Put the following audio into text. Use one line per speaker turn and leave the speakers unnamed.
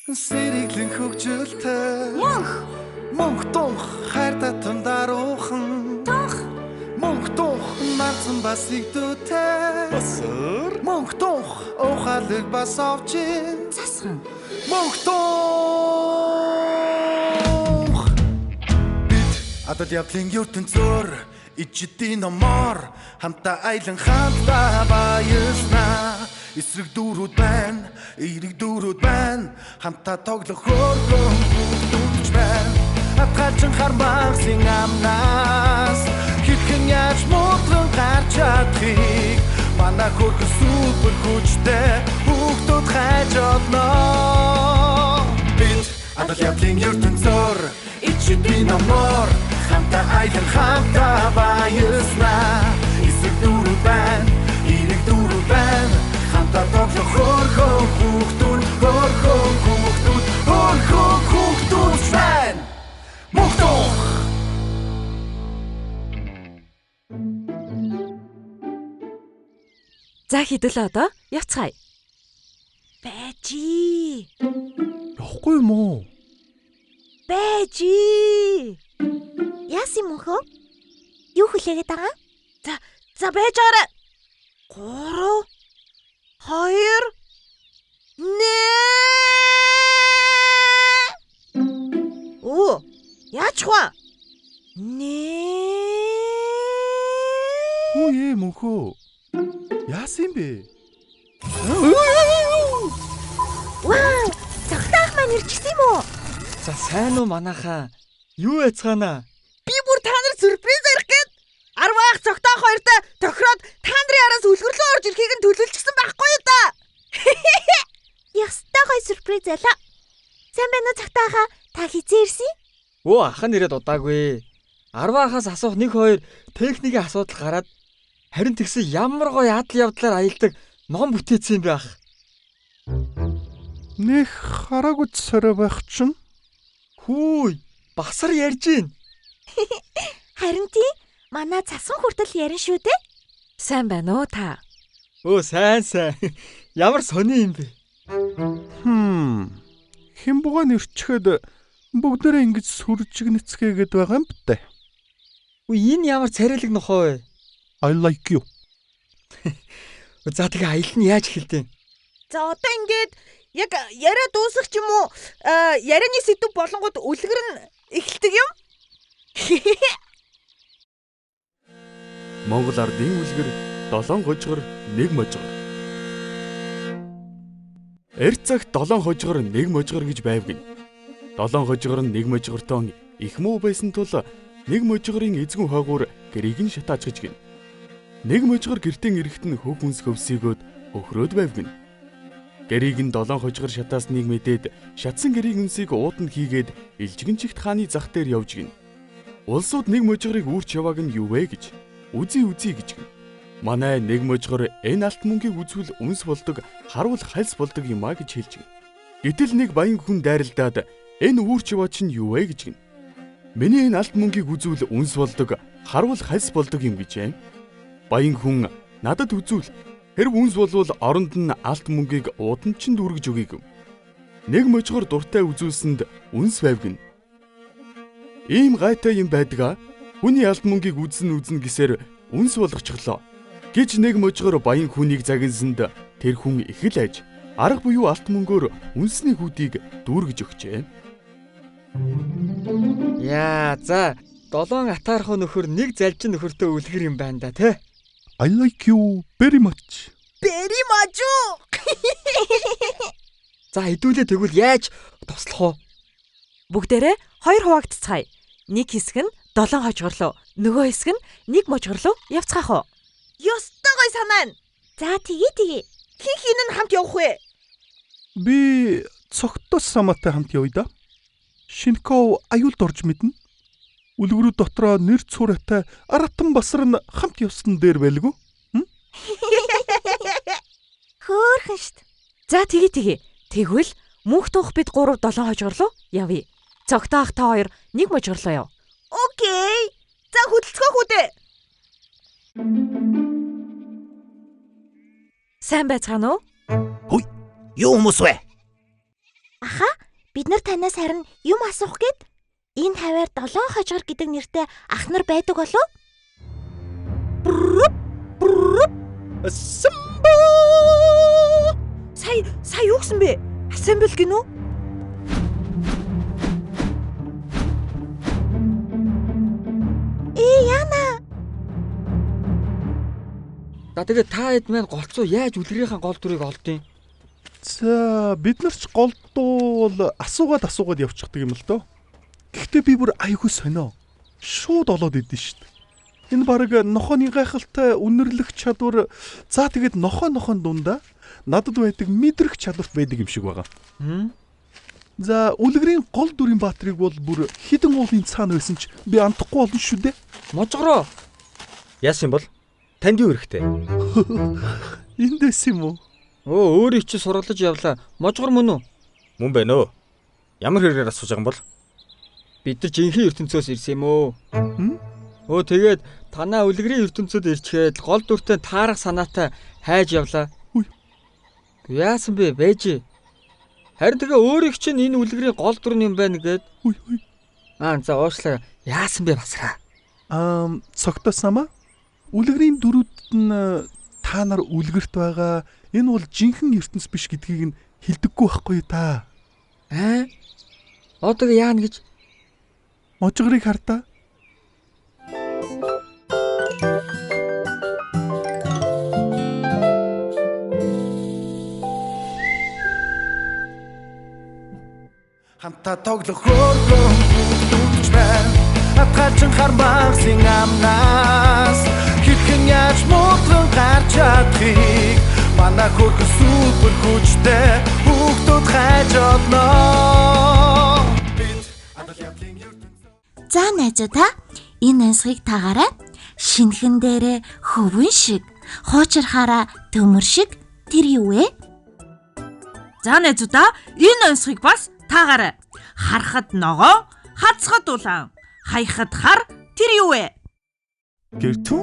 Сэрэглэн хөгжилтэй
Мөнх
тунх хайр татам даруухан мөнх тунх нарцсан бас игдүүтэй
Басар
мөнх тунх ухаалаг бас овчин
засхан
мөнх тунх бид адал явдлын ертөнцөөр ичдийн номоор хамтаа айлан хамтаа баяснаа эсрэг дүүрүүд байна эерэг дүүрүүд байна хамтаа тоглох хөргөн бүгдүүч байна атгалчин хармагсын амнаас хэрхэн яаж муудлан гарч чадхыг манай хөргөн супер хүчтэй бүгдүүд хайж олно бид адал явдлын ертөнцөөр ичдийн номоор хамтаа айлан хамтаа баяснаа эсрэг дүүрүүд байна эерэг дүүрүүд байна хамтаа тоглох хөргөн бүгдүүч байна мухтух
За хэдүүлээ одоо явцгаая. Бэжи.
явахгүй юм уу
Бэжи. Яасан юм хөө? Юу хүлээгээд байгаа? За байж байгаарай. 3 2 1 Оо, яач хва?
Хөөе мөнхөө яасан бэ
Вау! Цагтаах маань ирчихсэн юм уу?
За сайн уу манайхаа? Юу яцгаана?
Би бүр та нар сюрприз ярих гээд 10 ах цогтоох хоёртой тохироод та нарын араас үлгэрлөө орж ирэхийг нь төлөвлөжсөн байхгүй юу да? Ястаа гой сюрприз ялаа. Сайн байна уу цогтоохоо? Та хизээ ирсэн?
Өө ахын ирээд удаагүй. 10 ахаас асуух 1-2 техникийн асуудал гараад харин тэгсэн ямар гоё адал явдлаар аялдаг ном бүтээсэн юм бэ ах.
нэх хараагүй царай байх чинь
Хүү, басар ярьж гин.
Харин тий, манай цасан хүртэл ярин шүү дээ. Сайн байна уу та?
Өө сайн. Ямар сони юм бэ?
хэн бугаа нэрчгээд бүгдээрээ ингэж сүржигнэцгээгээд байгаа юм бэ
Үгүй энэ ямар царайлаг нохоо вэ?
I like you
За тэгээ аялал нь яаж эхэлдэг?
За одоо ингээд яг яриа дуусах ч юм уу ярианы сэдв болонгод үлгэр нь эхэлдэг юм.
Монгол ардын үлгэр 7 хожгор 1 можгор. Эрт цагт 7 хожгор 1 можгор гэж байвгин. 7 хожгор нь 1 можгортон их муу байсан тул 1 можгорын эзгэн хойгуур гэрийг нь шатааж гэж гин. 1 можгор гертэн эрэхт нь хөг хүнс хөвсгөөд өхрөөд байвгин. Гэрийг нь 7 хожгор шатаасныг мэдээд шатсан гэрийн үнсийг ууданд хийгээд илжигэн чигт хааны зах дээр явж гин. Улсууд 1 можгорыг үүрч явааг нь юу вэ гэж үзий гэж гин. Манай 1 можгор энэ алт мөнгийг үзвэл үнс болдог, харуул хальс болдог юмаа гэж хэлж гин. Гэтэл нэг баян хүн дайралдаад энэ үүрч яваа чинь юу вэ гэж гин. Миний энэ алт мөнгийг үзвэл үнс болдог, харуул хальс болдог юм гэж. Баян хүн надад үзвэл хэрв үнс болвол оронд нь алт мөнгийг уудан чинь дүүргэж өгье гэв. 1 можгор дуртай үзүүлсэнд үнс байвгин. Ийм гайтай юм байдаг. Хүний алт мөнгийг үзнэ гэсээр үнс болгочихлоо гэж 1 можгор баян хүнийг загинсанд тэр хүн их л айж арга буюу алт мөнгөөр үнсний хүүдийг дүүргэж өгчээ.
Яа, за 7 атаархуу нөхөр нэг залжин нөхөртөө үлгэр юм байна да тий.
I like you very much
Бэри мажуу.
За хэдүүлээ тэгвэл яаж туслах вэ?
Бүгдээрээ 2 хуваагдцгаая. Нэг хэсэг нь 7 хожгорлоо, нөгөө хэсэг нь 1 можгорлоо явцгаах уу? Ёстой гой санаа. За тгий. Хин нь хамт явах вэ?
би цогтос самаатай хамт явъя да Шинков аюулд орж мэднэ үлгэрүүд дотроо нэр цураатай аратан басар нь хамт явсан дээр байлгүй
Хөөхөн штт. За тгий. Тэгвэл мөнх тух бид 3 7 хожгорлоо явъя. Цогтоох та 2 1 можгорлоо яв. Окей. За хөдөлцгөөх үү дээ. Сайн байцгаана уу?
Юу хүмүүс вэ?
Аха, бид нар танаас харин юм асуух гээд энэ хаваар 7 хожгор гэдэг нэртэй ах нар байдаг болов?
Самбо!
Сая юу гэсэн бэ? Асsemble гинүү? Яна.
За тэгээд та хэд маань голцоо яаж үлгэрийнхээ гол дүрийг олдیں۔
За бид нар ч голдуул асуугаад явчихдаг юм л доо. Гэхдээ би бүр айгүй сонио. Шууд олоод идэв шүү дээ. Энэ баг нохооны гайхалтай үнэрлэх чадвар. За тэгээд нохоон дундаа надад байдаг мэдрэх чадварт байдаг юм шиг байгаа. За үлгэрийн гол дүрийн баатрийг бол бүр хідэн уулын цаана байсан ч би андахгүй болно шүү дээ.
Можгороо.
Яасан бол? Танд юу хэрэгтэй?
Эндээс юм уу?
Өөрийг чи сургалж явлаа. Можгор мөн үү?
Мөн байна уу? Ямар хэрэгээр асууж байгаа юм бол?
Бид нар жинхэнэ ертөнцөөс ирсэн юм уу? Тэгээд танаа үлгэрийн ертөнцөд ирчгээд гол дүртэй таарах санаатай хайж явлаа. Яасан бэ? Бэж. Харин тэгээ өөрийг чинь энэ үлгэрийн гол дүр юм байна гэд. За уушлаа. Яасан бэ басраа?
Цогтосамаа. Үлгэрийн дүрүүд нь та нар үлгэрт байгаа. Энэ бол жинхэнэ ертөнц биш гэдгийг нь хэлдэггүй байхгүй та.
Одоо яана гэж
Можгорыг хартаа.
Хамтаа тоглох хөргөн бүгдж байна. Атгалчин хар багсын амнаас хитгэн яаж муудлан гарч чадхыг манай хөргөн супер хүчтэй бүгдүүд хайж олно.
За найзуудаа энэ ансгийг тагаарай. Шинхэн дээрээ хөвөн шиг, хуучрахаараа төмөр шиг тэр юу вэ? За найзуудаа энэ ансгийг бас тагаарай. Харахад ногоо, хацхад улаан, хаяхад хар тэр юу вэ?
Гэртүү?